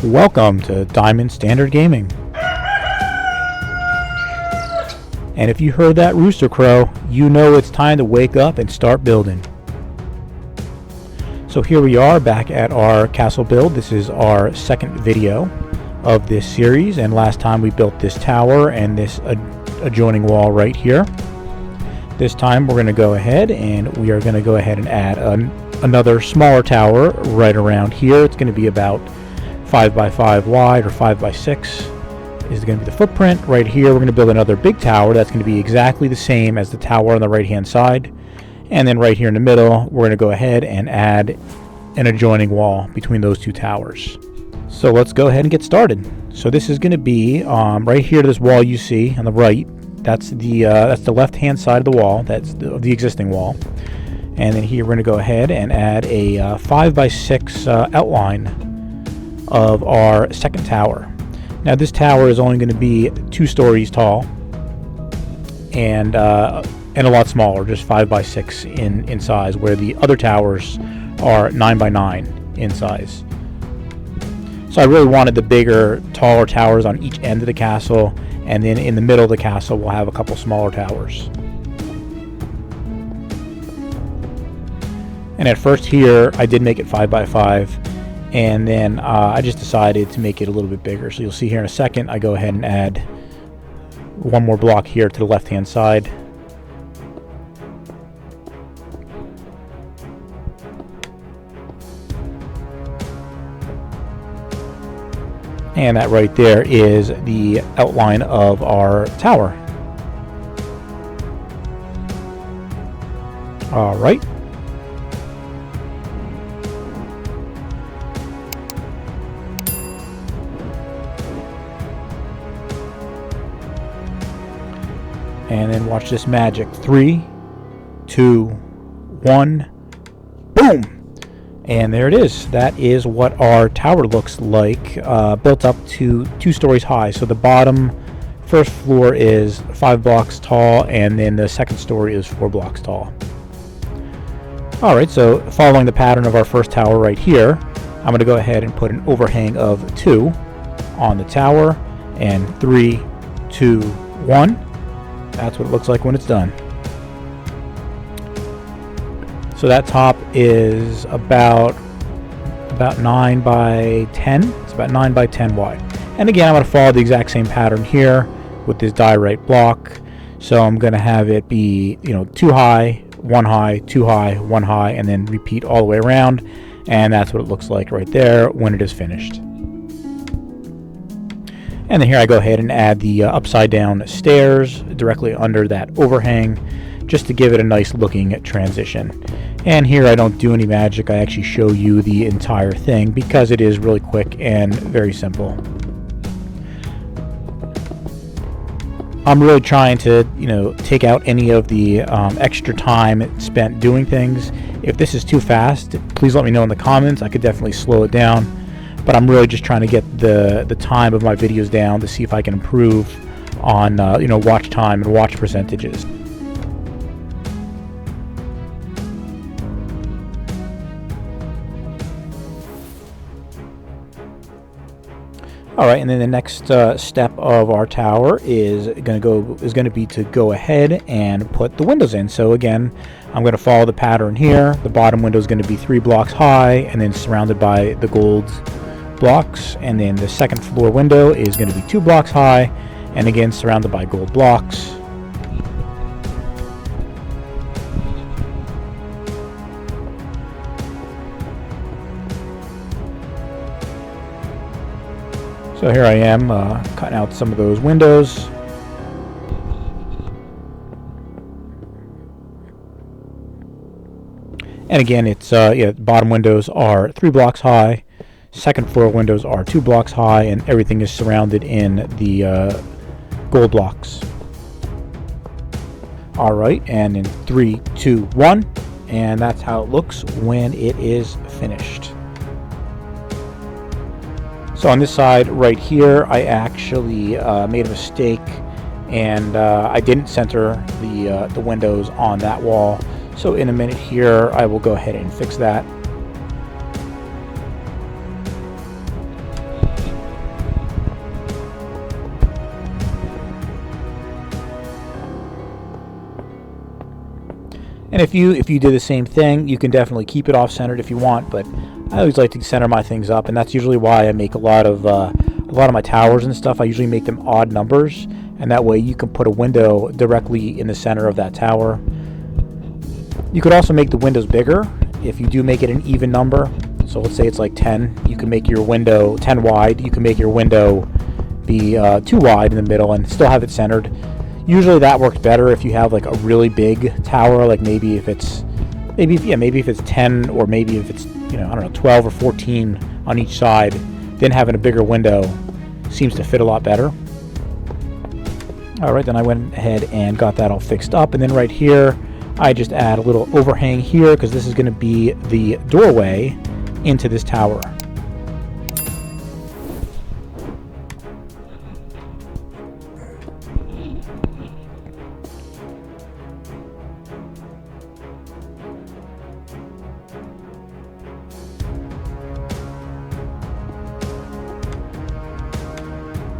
Welcome to Diamond.Standard.Gaming. And if you heard that rooster crow, you know it's time to wake up and start building. So here we are back at our castle build. This is our second video of this series, and last time we built this tower and this adjoining wall right here. This time we're going to go ahead and we are going to go ahead and add another smaller tower right around here. It's going to be about 5x5 wide, or 5x6 is going to be the footprint. Right here we're going to build another big tower that's going to be exactly the same as the tower on the right hand side, and then right here in the middle we're going to go ahead and add an adjoining wall between those two towers. So let's go ahead and get started. So this is going to be right here, this wall you see on the right, that's the left hand side of the wall, that's the existing wall. And then here we're going to go ahead and add a 5x6 outline of our second tower. Now this tower is only going to be 2 stories tall and a lot smaller, just 5x6 in size, where the other towers are 9x9 in size. So I really wanted the bigger, taller towers on each end of the castle, and then in the middle of the castle we'll have a couple smaller towers. And at first here I did make it 5x5, and then I just decided to make it a little bit bigger. So you'll see here in a second I go ahead and add one more block here to the left hand side. And that right there is the outline of our tower. All right. And then watch this magic. 3, 2, 1, boom! And there it is. That is what our tower looks like, built up to 2 stories high. So the bottom first floor is 5 blocks tall, and then the second story is 4 blocks tall. Alright, so following the pattern of our first tower right here, I'm going to go ahead and put an overhang of 2 on the tower, and 3, 2, 1. That's what it looks like when it's done. So that top is about 9 by 10. It's about 9 by 10 wide. And again, I'm going to follow the exact same pattern here with this diorite block. So I'm going to have it be, 2 high, 1 high, 2 high, 1 high, and then repeat all the way around. And that's what it looks like right there when it is finished. And then here I go ahead and add the upside down stairs directly under that overhang, just to give it a nice looking transition. And here I don't do any magic, I actually show you the entire thing because it is really quick and very simple. I'm really trying to, take out any of the extra time spent doing things. If this is too fast, please let me know in the comments. I could definitely slow it down. But I'm really just trying to get the time of my videos down to see if I can improve on watch time and watch percentages. All right, and then the next step of our tower is going to be to go ahead and put the windows in. So again, I'm going to follow the pattern here. The bottom window is going to be 3 blocks high and then surrounded by the gold blocks, and then the second floor window is going to be 2 blocks high and again surrounded by gold blocks. So here I am cutting out some of those windows. And again, it's bottom windows are 3 blocks high. Second floor windows are 2 blocks high, and everything is surrounded in the gold blocks. Alright, and in 3, 2, 1, and that's how it looks when it is finished. So on this side right here, I actually made a mistake, and I didn't center the windows on that wall. So in a minute here, I will go ahead and fix that. And if you do the same thing, you can definitely keep it off-centered if you want, but I always like to center my things up, and that's usually why I make a lot of my towers and stuff. I usually make them odd numbers, and that way you can put a window directly in the center of that tower. You could also make the windows bigger if you do make it an even number. So let's say it's like 10. You can make your window 10 wide. You can make your window be 2 wide in the middle and still have it centered. Usually that works better if you have like a really big tower, like maybe if it's 10, or maybe if it's, I don't know, 12 or 14 on each side. Then having a bigger window seems to fit a lot better. All right, then I went ahead and got that all fixed up, and then right here I just add a little overhang here because this is going to be the doorway into this tower.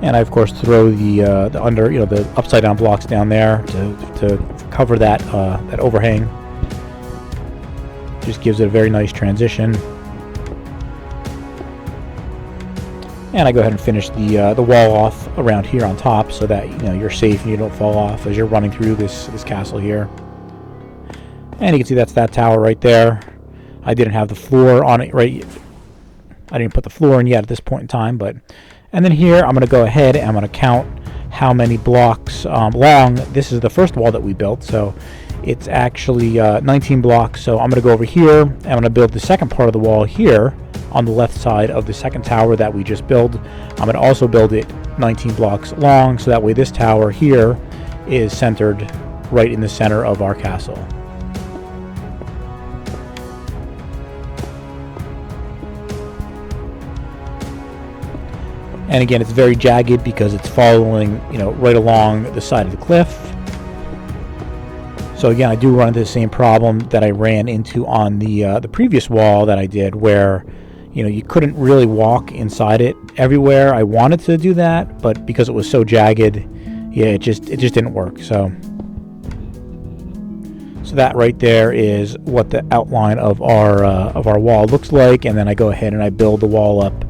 And I of course throw the the upside down blocks down there to cover that that overhang. Just gives it a very nice transition. And I go ahead and finish the wall off around here on top so that you're safe and you don't fall off as you're running through this castle here. And you can see that's that tower right there. I didn't have the floor on it I didn't put the floor in yet at this point in time, but. And then here I'm going to go ahead and I'm going to count how many blocks long. This is the first wall that we built, so it's actually 19 blocks. So I'm going to go over here and I'm going to build the second part of the wall here on the left side of the second tower that we just built. I'm going to also build it 19 blocks long, so that way this tower here is centered right in the center of our castle. And again, it's very jagged because it's following, right along the side of the cliff. So again, I do run into the same problem that I ran into on the previous wall that I did, where, you couldn't really walk inside it everywhere. I wanted to do that, but because it was so jagged, yeah, it just didn't work. So that right there is what the outline of our wall looks like, and then I go ahead and I build the wall up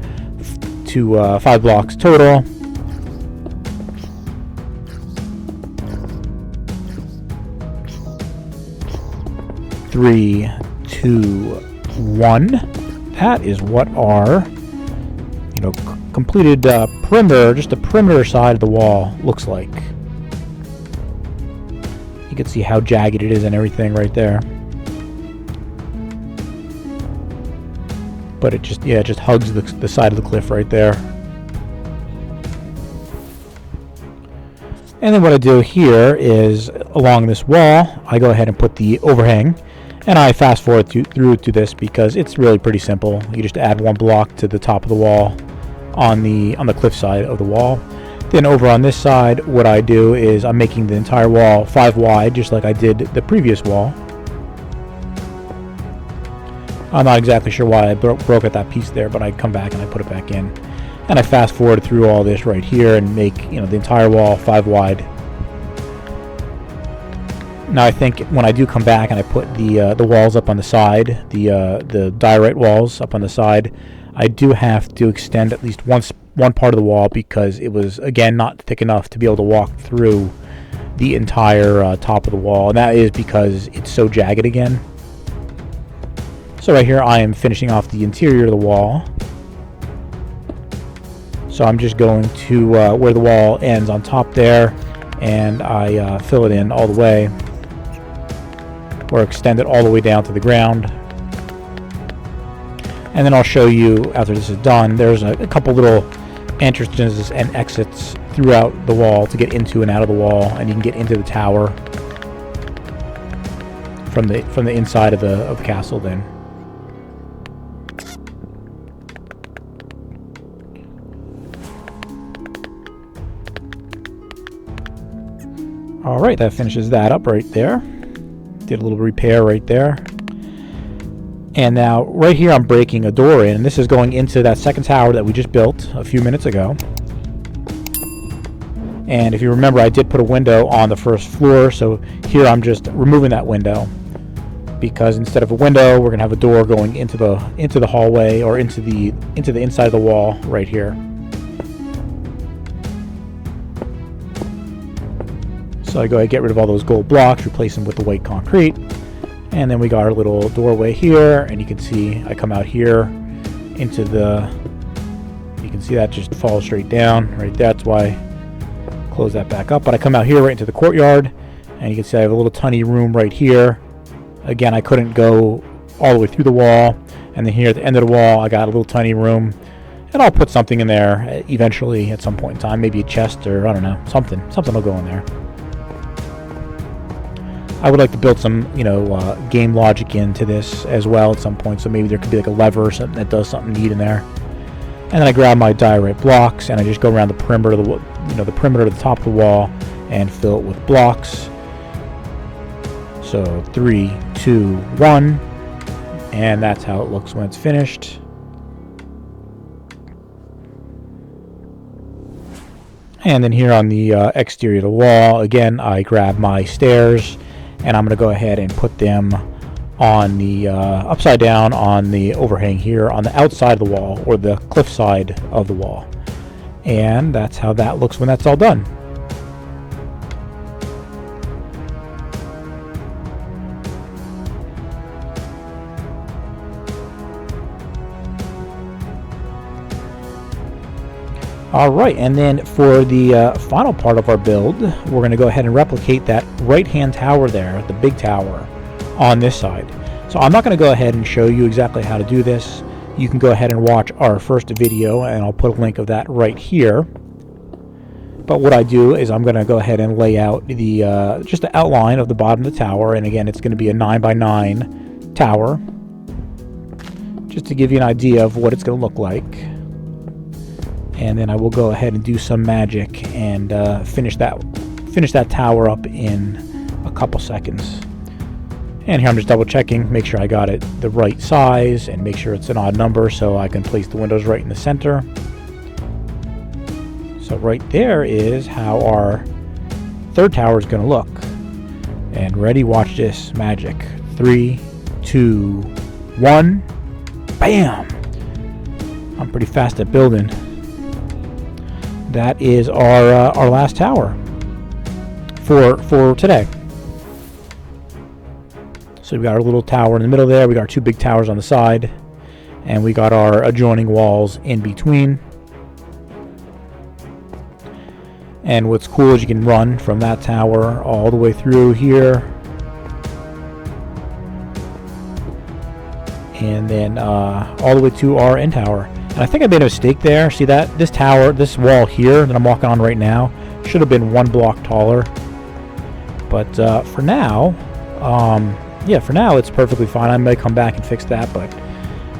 to 5 blocks total. Three, 2, 1. That is what our completed perimeter, just the perimeter side of the wall looks like. You can see how jagged it is and everything right there. But it just hugs the side of the cliff right there. And then what I do here is, along this wall, I go ahead and put the overhang, and I fast forward through to this because it's really pretty simple. You just add 1 block to the top of the wall on the cliff side of the wall. Then over on this side, what I do is I'm making the entire wall 5 wide, just like I did the previous wall. I'm not exactly sure why I broke at that piece there, but I come back and I put it back in. And I fast forward through all this right here and make the entire wall 5 wide. Now I think when I do come back and I put the walls up on the side, the diorite walls up on the side, I do have to extend at least one part of the wall because it was, again, not thick enough to be able to walk through the entire top of the wall. And that is because it's so jagged again. So right here I am finishing off the interior of the wall. So I'm just going to where the wall ends on top there, and I fill it in all the way, or extend it all the way down to the ground. And then I'll show you after this is done, there's a couple little entrances and exits throughout the wall to get into and out of the wall, and you can get into the tower from the inside of the castle then. Alright, that finishes that up right there. Did a little repair right there. And now, right here I'm breaking a door in, and this is going into that second tower that we just built a few minutes ago. And if you remember, I did put a window on the first floor, so here I'm just removing that window. because instead of a window, we're gonna have a door going into the hallway, or into the inside of the wall right here. So I go ahead and get rid of all those gold blocks, replace them with the white concrete, and then we got our little doorway here, and you can see I come out here into the, you can see that just falls straight down right there. That's why I close that back up. But I come out here right into the courtyard, and you can see I have a little tiny room right here. Again, I couldn't go all the way through the wall, and then here at the end of the wall I got a little tiny room, and I'll put something in there eventually at some point in time, maybe a chest, or I don't know, something will go in there. I would like to build some, game logic into this as well at some point. So maybe there could be like a lever or something that does something neat in there. And then I grab my diorite blocks and I just go around the perimeter of the perimeter of the top of the wall and fill it with blocks. So 3, 2, 1, and that's how it looks when it's finished. And then here on the exterior of the wall, again, I grab my stairs. And I'm going to go ahead and put them on the upside down on the overhang here on the outside of the wall, or the cliff side of the wall. And that's how that looks when that's all done. Alright, and then for the final part of our build, we're going to go ahead and replicate that right-hand tower there, the big tower, on this side. So I'm not going to go ahead and show you exactly how to do this. You can go ahead and watch our first video, and I'll put a link of that right here. But what I do is I'm going to go ahead and lay out the just the outline of the bottom of the tower, and again, it's going to be a 9x9 tower, just to give you an idea of what it's going to look like. And then I will go ahead and do some magic and finish that tower up in a couple seconds. And here I'm just double checking, make sure I got it the right size, and make sure it's an odd number so I can place the windows right in the center. So right there is how our third tower is going to look. And ready, watch this magic. 3, 2, 1, bam! I'm pretty fast at building. That is our last tower for today. So we got our little tower in the middle there. We got our 2 big towers on the side, and we got our adjoining walls in between. And what's cool is you can run from that tower all the way through here, and then all the way to our end tower. And I think I made a mistake there. See that? This tower, this wall here that I'm walking on right now, should have been 1 block taller. But for now, for now it's perfectly fine. I may come back and fix that, but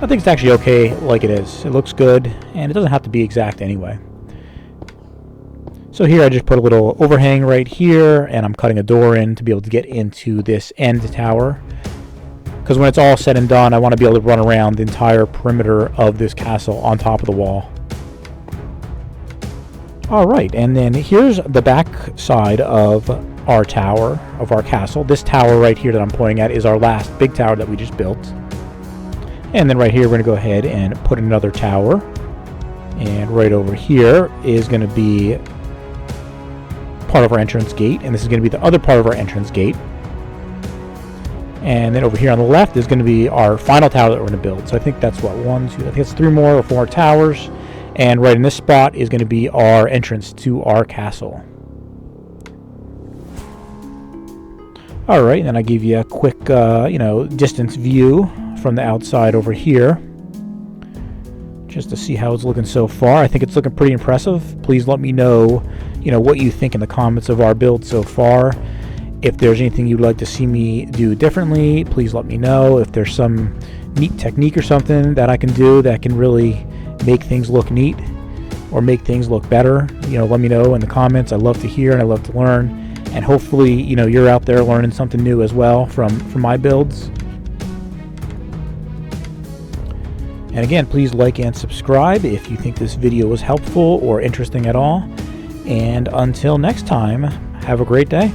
I think it's actually okay like it is. It looks good, and it doesn't have to be exact anyway. So here I just put a little overhang right here, and I'm cutting a door in to be able to get into this end tower. Because when it's all said and done, I want to be able to run around the entire perimeter of this castle on top of the wall. Alright, and then here's the back side of our tower, of our castle. This tower right here that I'm pointing at is our last big tower that we just built. And then right here we're going to go ahead and put another tower. And right over here is going to be part of our entrance gate. And this is going to be the other part of our entrance gate. And then over here on the left is going to be our final tower that we're going to build. So I think that's what, 1, 2, I think it's 3 more or 4 towers. And right in this spot is going to be our entrance to our castle. Alright, and I give you a quick, distance view from the outside over here, just to see how it's looking so far. I think it's looking pretty impressive. Please let me know, what you think in the comments of our build so far. If there's anything you'd like to see me do differently, please let me know. If there's some neat technique or something that I can do that can really make things look neat or make things look better, let me know in the comments. I love to hear and I love to learn. And hopefully, you're out there learning something new as well from my builds. And again, please like and subscribe if you think this video was helpful or interesting at all. And until next time, have a great day.